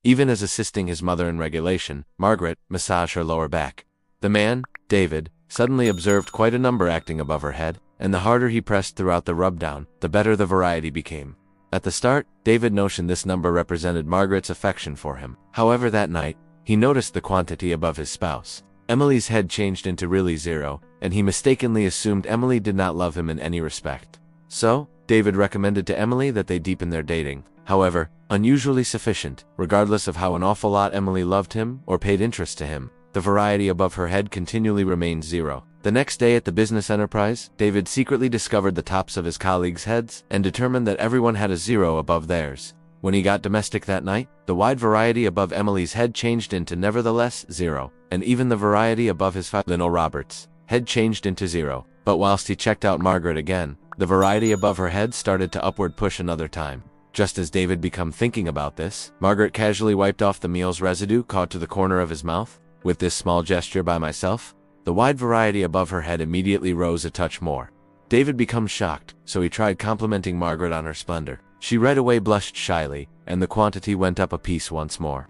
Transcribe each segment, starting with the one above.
Even as assisting his mother in regulation, Margaret massaged her lower back. The man, David, suddenly observed quite a number acting above her head, and the harder he pressed throughout the rub-down, the better the variety became. At the start, David notioned this number represented Margaret's affection for him. However, that night, he noticed the quantity above his spouse. Emily's head changed into really 0, and he mistakenly assumed Emily did not love him in any respect. So, David recommended to Emily that they deepen their dating. However, unusually sufficient, regardless of how an awful lot Emily loved him or paid interest to him. The variety above her head continually remained 0. The next day at the business enterprise, David secretly discovered the tops of his colleagues' heads and determined that everyone had a 0 above theirs. When he got domestic that night, the wide variety above Emily's head changed into nevertheless 0, and even the variety above his Lionel Roberts' head changed into 0. But whilst he checked out Margaret again, the variety above her head started to upward push another time. Just as David became thinking about this, Margaret casually wiped off the meal's residue caught to the corner of his mouth. With this small gesture by myself, the wide variety above her head immediately rose a touch more. David became shocked, so he tried complimenting Margaret on her splendor. She right away blushed shyly, and the quantity went up a piece once more.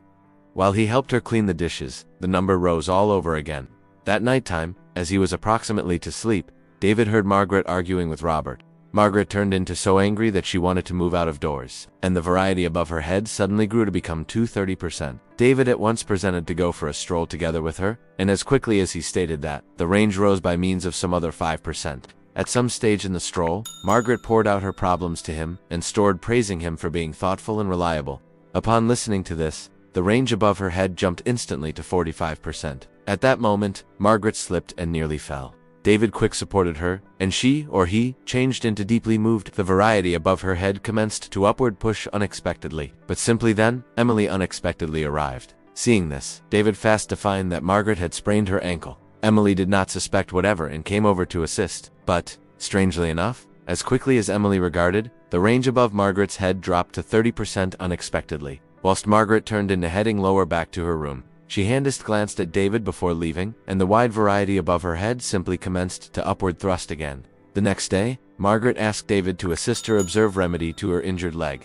While he helped her clean the dishes, the number rose all over again. That nighttime, as he was approximately to sleep, David heard Margaret arguing with Robert. Margaret turned into so angry that she wanted to move out of doors, and the variety above her head suddenly grew to become 230%. David at once presented to go for a stroll together with her, and as quickly as he stated that, the range rose by means of some other 5%. At some stage in the stroll, Margaret poured out her problems to him and stored praising him for being thoughtful and reliable. Upon listening to this, the range above her head jumped instantly to 45%. At that moment, Margaret slipped and nearly fell. David quick supported her, and she, or he, changed into deeply moved. The variety above her head commenced to upward push unexpectedly, but simply then, Emily unexpectedly arrived. Seeing this, David fast defined that Margaret had sprained her ankle. Emily did not suspect whatever and came over to assist, but, strangely enough, as quickly as Emily regarded, the range above Margaret's head dropped to 30% unexpectedly. Whilst Margaret turned into heading lower back to her room, she glanced at David before leaving, and the wide variety above her head simply commenced to upward thrust again. The next day, Margaret asked David to assist her observe remedy to her injured leg.